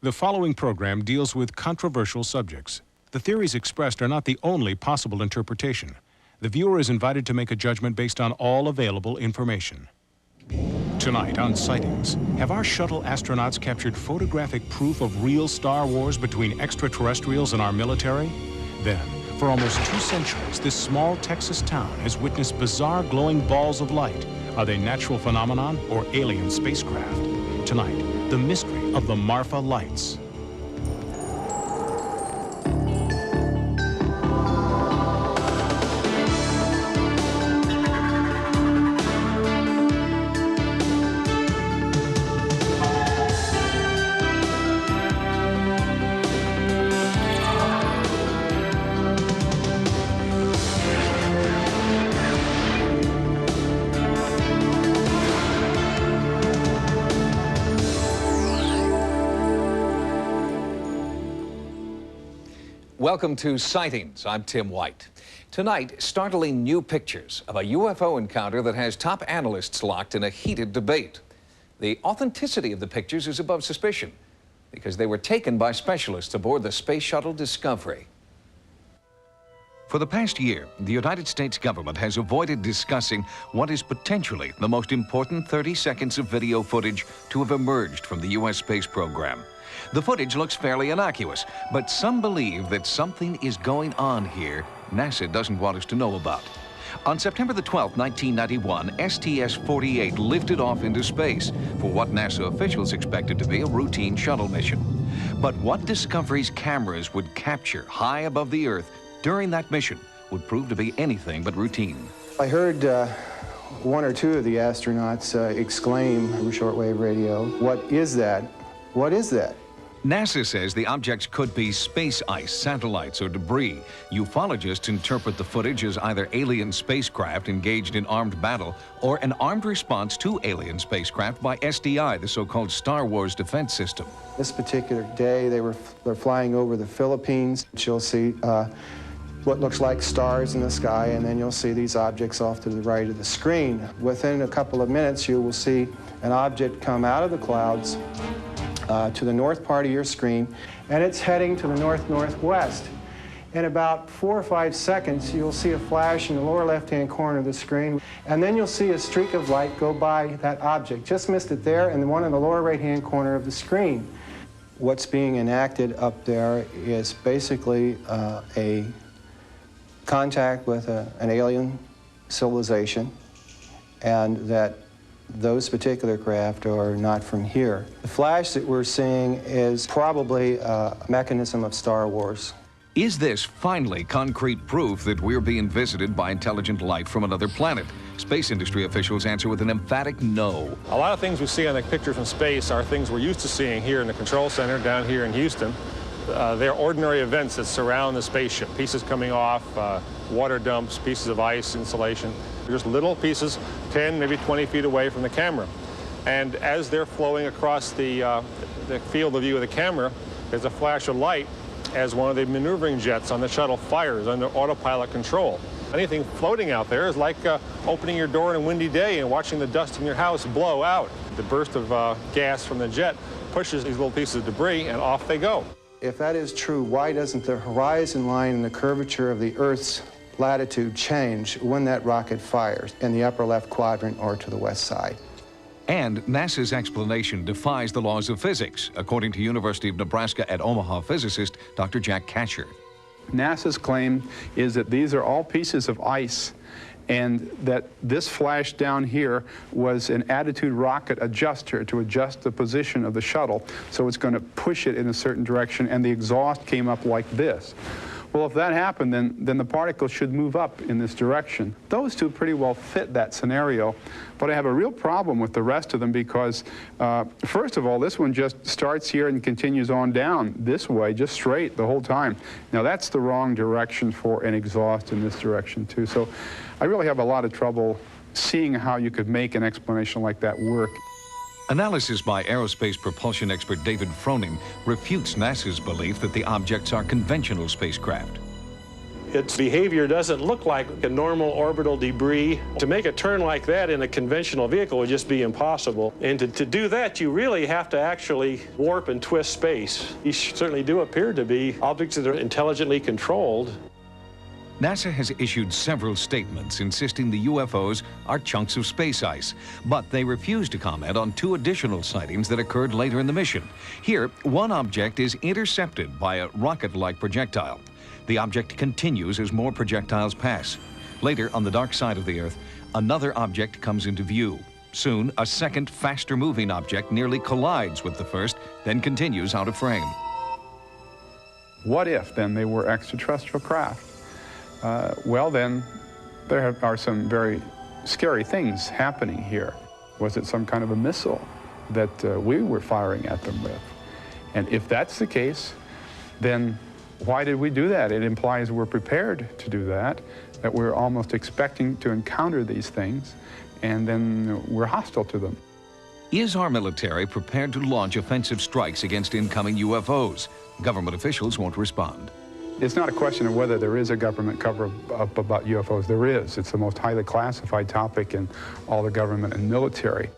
The following program deals with controversial subjects. The theories expressed are not the only possible interpretation. The viewer is invited to make a judgment based on all available information. Tonight on Sightings, have our shuttle astronauts captured photographic proof of real Star Wars between extraterrestrials and our military? Then, for almost 2 centuries, this small Texas town has witnessed bizarre glowing balls of light. Are they natural phenomenon or alien spacecraft? Tonight, the mystery of the Marfa lights. Welcome to Sightings. I'm Tim White. Tonight, startling new pictures of a UFO encounter that has top analysts locked in a heated debate. The authenticity of the pictures is above suspicion because they were taken by specialists aboard the Space Shuttle Discovery. For the past year, the United States government has avoided discussing what is potentially the most important 30 seconds of video footage to have emerged from the U.S. space program. The footage looks fairly innocuous, but some believe that something is going on here NASA doesn't want us to know about. On September the 12th, 1991, STS-48 lifted off into space for what NASA officials expected to be a routine shuttle mission. But what Discovery's cameras would capture high above the Earth during that mission would prove to be anything but routine. I heard one or two of the astronauts exclaim over shortwave radio, "What is that? What is that?" NASA says the objects could be space ice, satellites, or debris. Ufologists interpret the footage as either alien spacecraft engaged in armed battle or an armed response to alien spacecraft by SDI, the so-called Star Wars defense system. This particular day, they're flying over the Philippines. You'll see what looks like stars in the sky, and then you'll see these objects off to the right of the screen. Within a couple of minutes, you will see an object come out of the clouds to the north part of your screen, and it's heading to the north-northwest. In about 4 or 5 seconds, you'll see a flash in the lower left-hand corner of the screen, and then you'll see a streak of light go by that object. Just missed it there, and the one in the lower right-hand corner of the screen. What's being enacted up there is basically a contact with an alien civilization, and that those particular craft are not from here. The flash that we're seeing is probably a mechanism of Star Wars. Is this finally concrete proof that we're being visited by intelligent life from another planet? Space industry officials answer with an emphatic no. A lot of things we see on the picture from space are things we're used to seeing here in the control center down here in Houston. They're ordinary events that surround the spaceship. Pieces coming off, water dumps, pieces of ice, insulation. They're just little pieces 10, maybe 20 feet away from the camera. And as they're flowing across the field of view of the camera, there's a flash of light as one of the maneuvering jets on the shuttle fires under autopilot control. Anything floating out there is like opening your door on a windy day and watching the dust in your house blow out. The burst of gas from the jet pushes these little pieces of debris, and off they go. If that is true, why doesn't the horizon line and the curvature of the Earth's latitude change when that rocket fires in the upper left quadrant or to the west side? And NASA's explanation defies the laws of physics, according to University of Nebraska at Omaha physicist Dr. Jack Katcher. NASA's claim is that these are all pieces of ice, and that this flash down here was an attitude rocket adjuster to adjust the position of the shuttle, so it's going to push it in a certain direction, and the exhaust came up like this. Well, if that happened, then the particles should move up in this direction. Those two pretty well fit that scenario, but I have a real problem with the rest of them because, first of all, this one just starts here and continues on down this way, just straight the whole time. Now, that's the wrong direction for an exhaust in this direction, too. So I really have a lot of trouble seeing how you could make an explanation like that work. Analysis by aerospace propulsion expert David Froning refutes NASA's belief that the objects are conventional spacecraft. Its behavior doesn't look like a normal orbital debris. To make a turn like that in a conventional vehicle would just be impossible. And to do that, you really have to actually warp and twist space. These certainly do appear to be objects that are intelligently controlled. NASA has issued several statements insisting the UFOs are chunks of space ice, but they refuse to comment on two additional sightings that occurred later in the mission. Here, one object is intercepted by a rocket-like projectile. The object continues as more projectiles pass. Later, on the dark side of the Earth, another object comes into view. Soon, a second, faster-moving object nearly collides with the first, then continues out of frame. What if, then, they were extraterrestrial craft? Well, then, there are some very scary things happening here. Was it some kind of a missile that we were firing at them with? And if that's the case, then why did we do that? It implies we're prepared to do that we're almost expecting to encounter these things, and then we're hostile to them. Is our military prepared to launch offensive strikes against incoming UFOs? Government officials won't respond. It's not a question of whether there is a government cover-up about UFOs. There is. It's the most highly classified topic in all the government and military.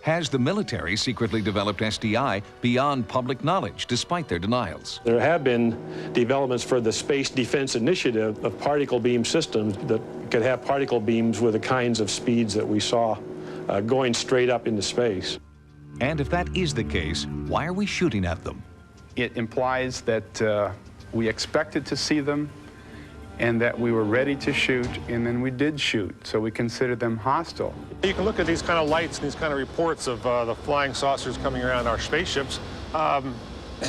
Has the military secretly developed SDI beyond public knowledge, despite their denials? There have been developments for the Space Defense Initiative of particle beam systems that could have particle beams with the kinds of speeds that we saw going straight up into space. And if that is the case, why are we shooting at them? It implies that we expected to see them and that we were ready to shoot, and then we did shoot, so we considered them hostile. You can look at these kind of lights and these kind of reports of the flying saucers coming around our spaceships.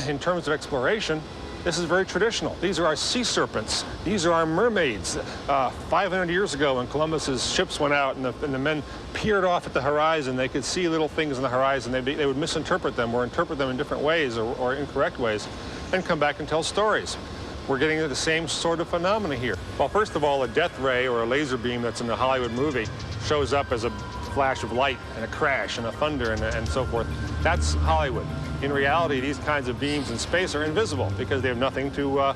In terms of exploration, this is very traditional. These are our sea serpents. These are our mermaids. 500 years ago, when Columbus's ships went out and the men peered off at the horizon, they could see little things on the horizon. They would misinterpret them or interpret them in different ways or incorrect ways, and come back and tell stories. We're getting the same sort of phenomena here. Well, first of all, a death ray or a laser beam that's in a Hollywood movie shows up as a flash of light and a crash and a thunder and so forth. That's Hollywood. In reality, these kinds of beams in space are invisible because they have nothing to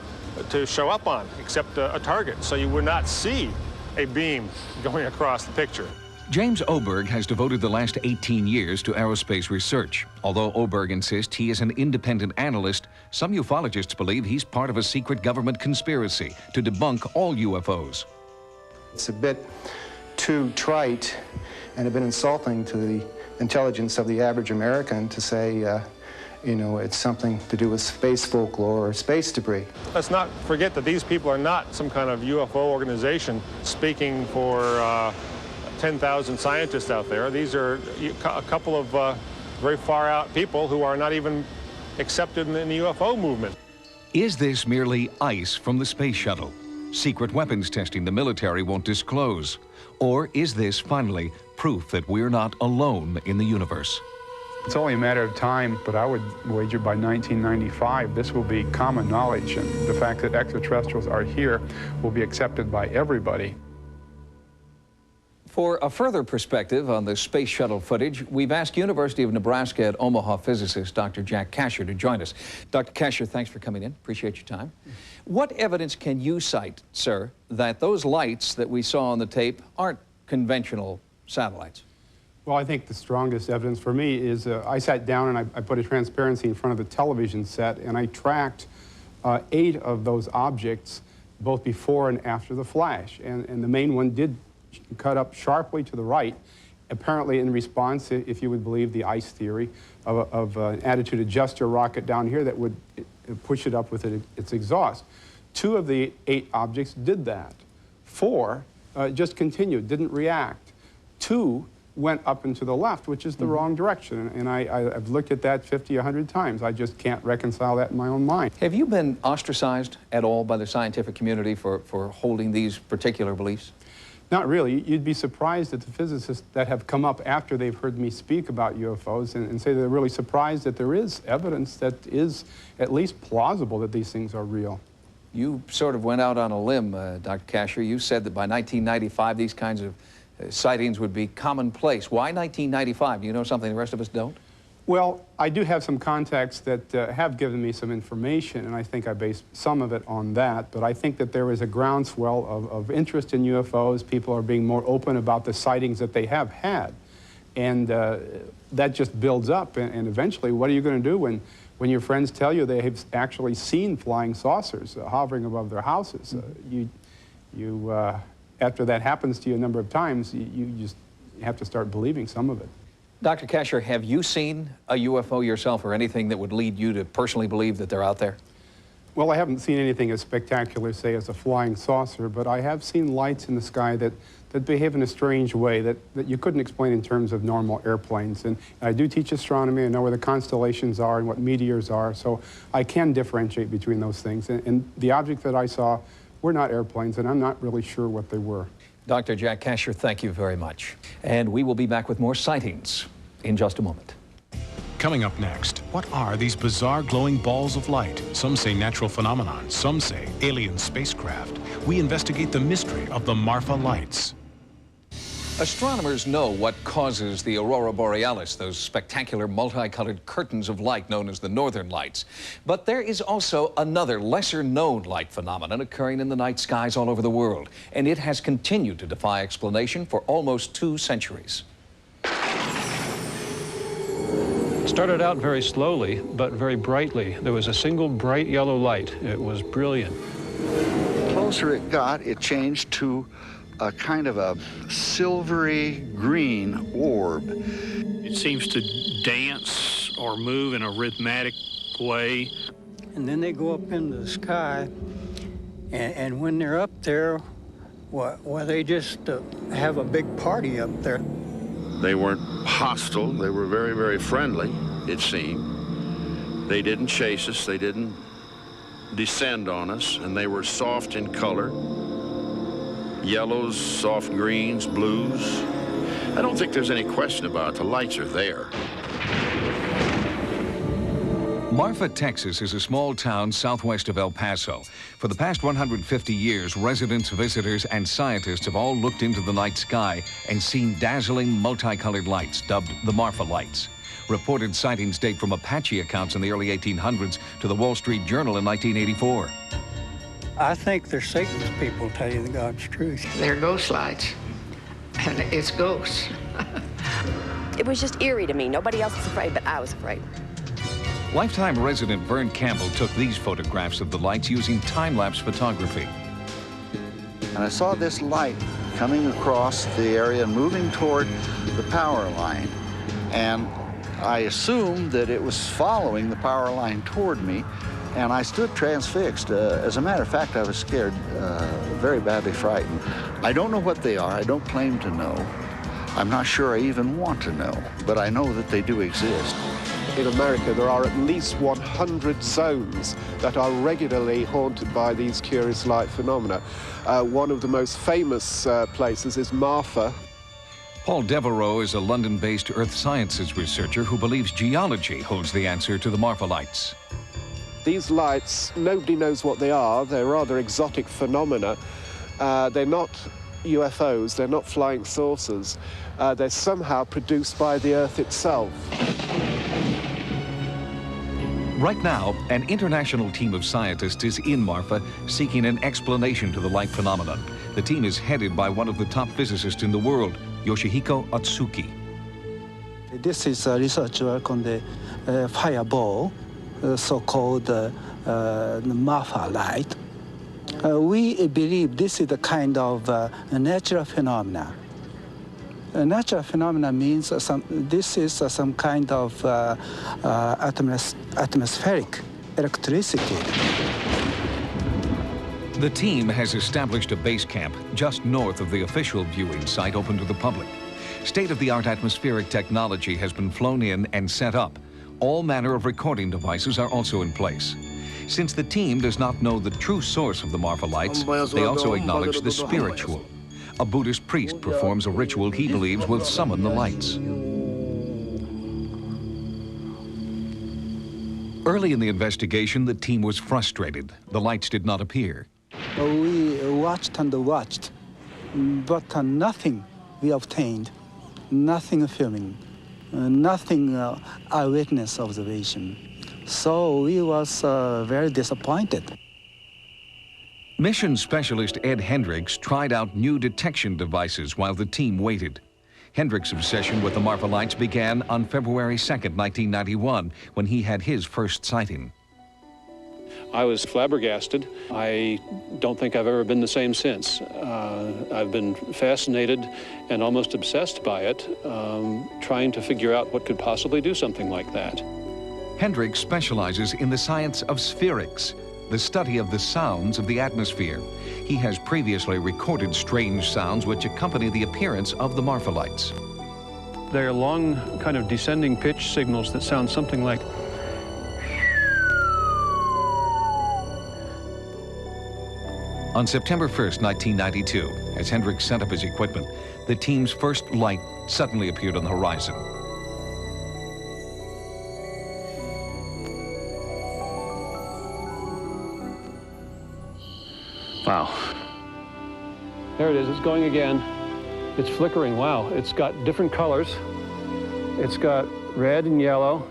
show up on except a target. So you would not see a beam going across the picture. James Oberg has devoted the last 18 years to aerospace research. Although Oberg insists he is an independent analyst, some ufologists believe he's part of a secret government conspiracy to debunk all UFOs. It's a bit too trite and a bit insulting to the intelligence of the average American to say, you know, it's something to do with space folklore or space debris. Let's not forget that these people are not some kind of UFO organization speaking for 10,000 scientists out there. These are a couple of very far out people who are not even accepted in the UFO movement. Is this merely ice from the space shuttle? Secret weapons testing the military won't disclose? Or is this finally proof that we're not alone in the universe? It's only a matter of time, but I would wager by 1995 this will be common knowledge, and the fact that extraterrestrials are here will be accepted by everybody. For a further perspective on the space shuttle footage, we've asked University of Nebraska at Omaha physicist Dr. Jack Kasher to join us. Dr. Kasher, thanks for coming in. Appreciate your time. What evidence can you cite, sir, that those lights that we saw on the tape aren't conventional satellites? Well, I think the strongest evidence for me is I sat down and I put a transparency in front of the television set, and I tracked 8 of those objects both before and after the flash. And the main one did cut up sharply to the right, apparently in response, if you would believe the ice theory, of an attitude adjuster rocket down here that would push it up with its exhaust. 2 of the 8 objects did that. 4 just continued, didn't react. 2 went up and to the left, which is the wrong direction. And I've looked at that 50, 100 times. I just can't reconcile that in my own mind. Have you been ostracized at all by the scientific community for holding these particular beliefs? Not really. You'd be surprised at the physicists that have come up after they've heard me speak about UFOs and say they're really surprised that there is evidence that is at least plausible that these things are real. You sort of went out on a limb, Dr. Kasher. You said that by 1995, these kinds of sightings would be commonplace. Why 1995? Do you know something the rest of us don't? Well, I do have some contacts that have given me some information, and I think I base some of it on that. But I think that there is a groundswell of interest in UFOs. People are being more open about the sightings that they have had. And that just builds up. And eventually, what are you going to do when your friends tell you they have actually seen flying saucers hovering above their houses? After that happens to you a number of times, you just have to start believing some of it. Dr. Kasher, have you seen a UFO yourself or anything that would lead you to personally believe that they're out there? Well, I haven't seen anything as spectacular, say, as a flying saucer, but I have seen lights in the sky that behave in a strange way that you couldn't explain in terms of normal airplanes. And I do teach astronomy. I know where the constellations are and what meteors are, so I can differentiate between those things. And the objects that I saw were not airplanes, and I'm not really sure what they were. Dr. Jack Kasher, thank you very much. And we will be back with more sightings in just a moment. Coming up next, what are these bizarre glowing balls of light? Some say natural phenomenon, some say alien spacecraft. We investigate the mystery of the Marfa lights. Astronomers know what causes the aurora borealis, those spectacular multicolored curtains of light known as the northern lights. But there is also another lesser-known light phenomenon occurring in the night skies all over the world, and it has continued to defy explanation for almost 2 centuries. It started out very slowly, but very brightly. There was a single bright yellow light. It was brilliant. The closer it got, it changed to a kind of a silvery green orb. It seems to dance or move in a rhythmic way. And then they go up into the sky, and when they're up there, well, they just have a big party up there. They weren't hostile. They were very, very friendly, it seemed. They didn't chase us. They didn't descend on us, and they were soft in color. Yellows, soft greens, blues. I don't think there's any question about it. The lights are there. Marfa, Texas is a small town southwest of El Paso. For the past 150 years, residents, visitors, and scientists have all looked into the night sky and seen dazzling multicolored lights, dubbed the Marfa lights. Reported sightings date from Apache accounts in the early 1800s to the Wall Street Journal in 1984. I think they're Satan's people, tell you the God's truth. They're ghost lights, and it's ghosts. It was just eerie to me. Nobody else was afraid, but I was afraid. Lifetime resident Vern Campbell took these photographs of the lights using time-lapse photography. And I saw this light coming across the area and moving toward the power line. And I assumed that it was following the power line toward me, and I stood transfixed. As a matter of fact, I was scared, very badly frightened. I don't know what they are. I don't claim to know. I'm not sure I even want to know, but I know that they do exist. In America, there are at least 100 zones that are regularly haunted by these curious light phenomena. One of the most famous places is Marfa. Paul Devereaux is a London-based earth sciences researcher who believes geology holds the answer to the Marfa lights. These lights, nobody knows what they are. They're rather exotic phenomena. They're not UFOs, they're not flying saucers. They're somehow produced by the Earth itself. Right now, an international team of scientists is in Marfa seeking an explanation to the light phenomenon. The team is headed by one of the top physicists in the world, Yoshihiko Atsuki. This is a research work on the fireball, so-called Marfa light. We believe this is a kind of a natural phenomena. A natural phenomena means this is some kind of atmospheric electricity. The team has established a base camp just north of the official viewing site open to the public. State-of-the-art atmospheric technology has been flown in and set up. All manner of recording devices are also in place. Since the team does not know the true source of the Marfa lights, they also acknowledge the spiritual. A Buddhist priest performs a ritual he believes will summon the lights. Early in the investigation, the team was frustrated. The lights did not appear. We watched and watched, but nothing we obtained, nothing filming. nothing eyewitness observation. So we was very disappointed. Mission specialist Ed Hendricks tried out new detection devices while the team waited. Hendricks' obsession with the Marfa lights began on February 2nd, 1991, when he had his first sighting. I was flabbergasted. I don't think I've ever been the same since. I've been fascinated and almost obsessed by it, trying to figure out what could possibly do something like that. Hendricks specializes in the science of spherics, the study of the sounds of the atmosphere. He has previously recorded strange sounds which accompany the appearance of the Marfa lights. They're long, kind of descending pitch signals that sound something like. On September 1st, 1992, as Hendricks set up his equipment, the team's first light suddenly appeared on the horizon. Wow. There it is, it's going again. It's flickering, wow. It's got different colors. It's got red and yellow,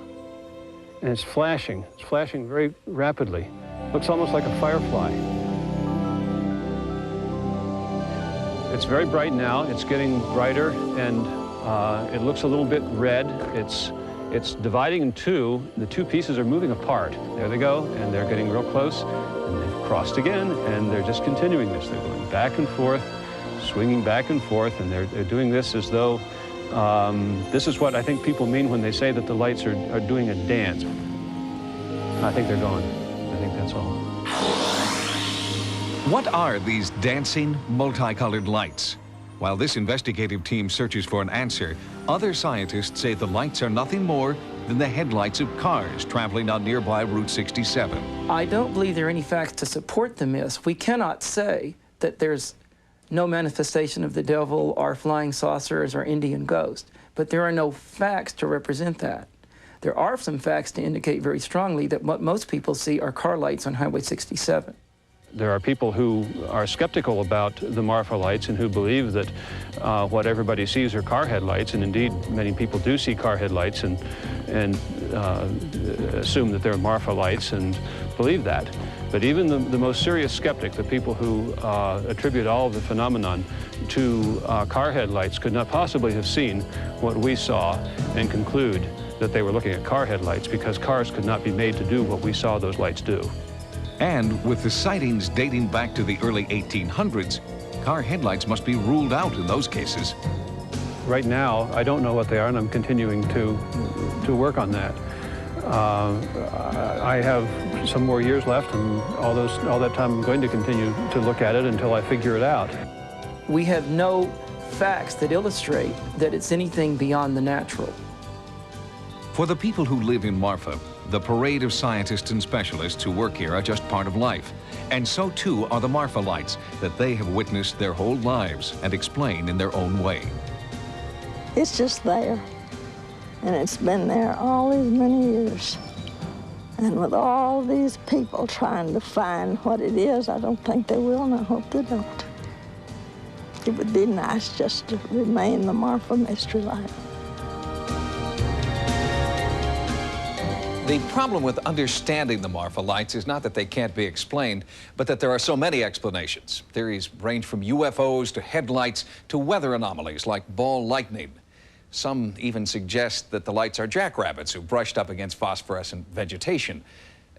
and it's flashing. It's flashing very rapidly. Looks almost like a firefly. It's very bright now. It's getting brighter, and it looks a little bit red. It's dividing in two. The two pieces are moving apart. There they go, and they're getting real close, and they've crossed again, and they're just continuing this. They're going back and forth, swinging back and forth, and they're doing this as though this is what I think people mean when they say that the lights are doing a dance. I think they're gone. I think that's all. What are these dancing, multicolored lights? While this investigative team searches for an answer, other scientists say the lights are nothing more than the headlights of cars traveling on nearby Route 67. I don't believe there are any facts to support the myth. We cannot say that there's no manifestation of the devil or flying saucers or Indian ghost, but there are no facts to represent that. There are some facts to indicate very strongly that what most people see are car lights on Highway 67. There are people who are skeptical about the Marfa lights and who believe that what everybody sees are car headlights, and indeed many people do see car headlights and assume that they're Marfa lights and believe that. But even the most serious skeptic, the people who attribute all of the phenomenon to car headlights, could not possibly have seen what we saw and conclude that they were looking at car headlights, because cars could not be made to do what we saw those lights do. And with the sightings dating back to the early 1800s, car headlights must be ruled out in those cases. Right now, I don't know what they are, and I'm continuing to work on that. I have some more years left, and all that time I'm going to continue to look at it until I figure it out. We have no facts that illustrate that it's anything beyond the natural. For the people who live in Marfa, the parade of scientists and specialists who work here are just part of life. And so too are the Marfa lights that they have witnessed their whole lives and explain in their own way. It's just there. And it's been there all these many years. And with all these people trying to find what it is, I don't think they will, and I hope they don't. It would be nice just to remain the Marfa mystery light. The problem with understanding the Marfa lights is not that they can't be explained, but that there are so many explanations. Theories range from UFOs to headlights to weather anomalies like ball lightning. Some even suggest that the lights are jackrabbits who brushed up against phosphorescent vegetation.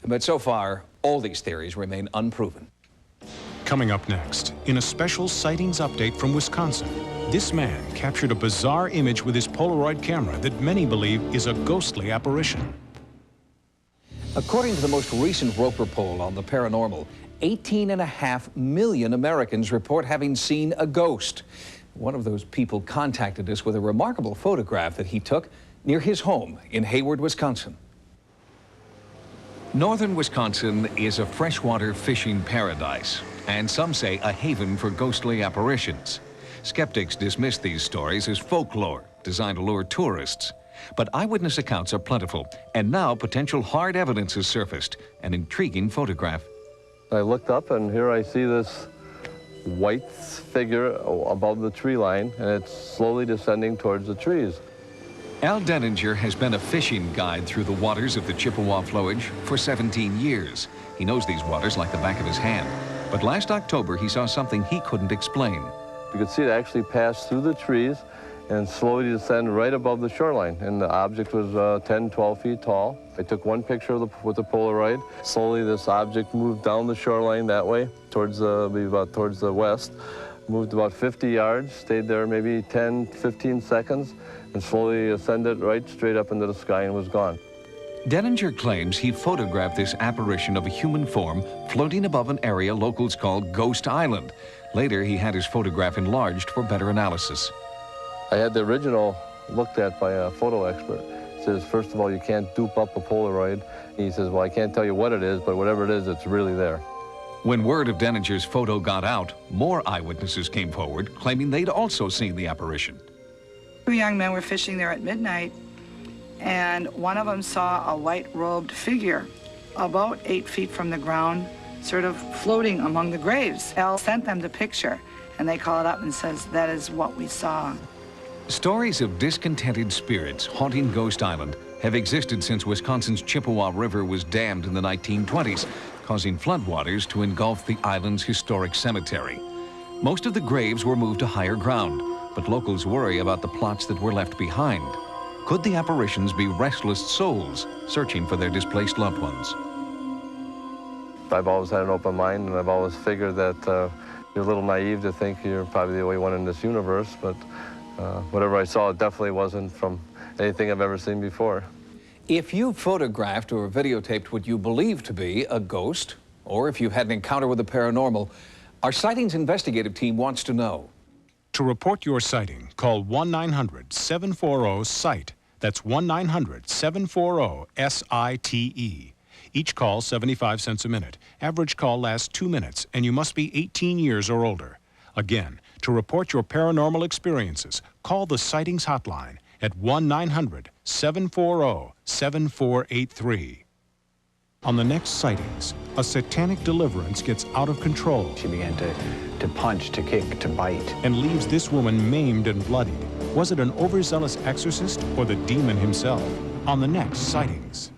But so far, all these theories remain unproven. Coming up next, in a special sightings update from Wisconsin, this man captured a bizarre image with his Polaroid camera that many believe is a ghostly apparition. According to the most recent Roper poll on the paranormal, 18.5 million Americans report having seen a ghost. One of those people contacted us with a remarkable photograph that he took near his home in Hayward, Wisconsin. Northern Wisconsin is a freshwater fishing paradise, and some say a haven for ghostly apparitions. Skeptics dismiss these stories as folklore designed to lure tourists. But eyewitness accounts are plentiful, and now potential hard evidence has surfaced, an intriguing photograph. I looked up, and here I see this white figure above the tree line, and it's slowly descending towards the trees. Al Denninger has been a fishing guide through the waters of the Chippewa flowage for 17 years. He knows these waters like the back of his hand. But last October, he saw something he couldn't explain. You could see it actually pass through the trees and slowly descend right above the shoreline. And the object was 10, 12 feet tall. I took one picture with the Polaroid. Slowly, this object moved down the shoreline that way, towards the west. Moved about 50 yards, stayed there maybe 10, 15 seconds, and slowly ascended right straight up into the sky and was gone. Denninger claims he photographed this apparition of a human form floating above an area locals call Ghost Island. Later, he had his photograph enlarged for better analysis. I had the original looked at by a photo expert. He says, first of all, you can't dupe up a Polaroid. He says, well, I can't tell you what it is, but whatever it is, it's really there. When word of Denninger's photo got out, more eyewitnesses came forward, claiming they'd also seen the apparition. Two young men were fishing there at midnight, and one of them saw a white-robed figure about 8 feet from the ground, sort of floating among the graves. Al sent them the picture, and they called up and says, that is what we saw. Stories of discontented spirits haunting Ghost Island have existed since Wisconsin's Chippewa River was dammed in the 1920s, causing floodwaters to engulf the island's historic cemetery. Most of the graves were moved to higher ground, but locals worry about the plots that were left behind. Could the apparitions be restless souls searching for their displaced loved ones? I've always had an open mind, and I've always figured that you're a little naive to think you're probably the only one in this universe, but whatever I saw, it definitely wasn't from anything I've ever seen before. If you photographed or videotaped what you believe to be a ghost, or if you've had an encounter with the paranormal, our Sightings investigative team wants to know. To report your sighting, call 1-900-740-SIGHT. That's 1-900-740-SITE. Each call 75 cents a minute. Average call lasts 2 minutes, and you must be 18 years or older. Again, to report your paranormal experiences, call the Sightings hotline at 1-900-740-7483. On the next Sightings, a satanic deliverance gets out of control. She began to punch, to kick, to bite. And leaves this woman maimed and bloodied. Was it an overzealous exorcist or the demon himself? On the next Sightings.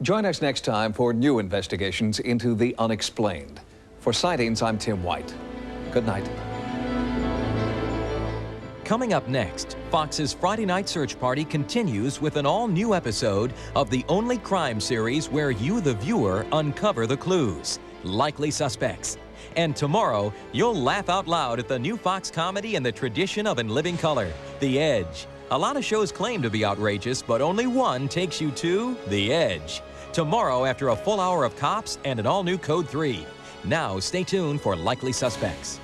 Join us next time for new investigations into the unexplained. For Sightings, I'm Tim White. Good night. Coming up next, Fox's Friday Night Search Party continues with an all-new episode of the only crime series where you, the viewer, uncover the clues, Likely Suspects. And tomorrow, you'll laugh out loud at the new Fox comedy in the tradition of In Living Color, The Edge. A lot of shows claim to be outrageous, but only one takes you to The Edge. Tomorrow after a full hour of Cops and an all-new Code 3. Now, stay tuned for Likely Suspects.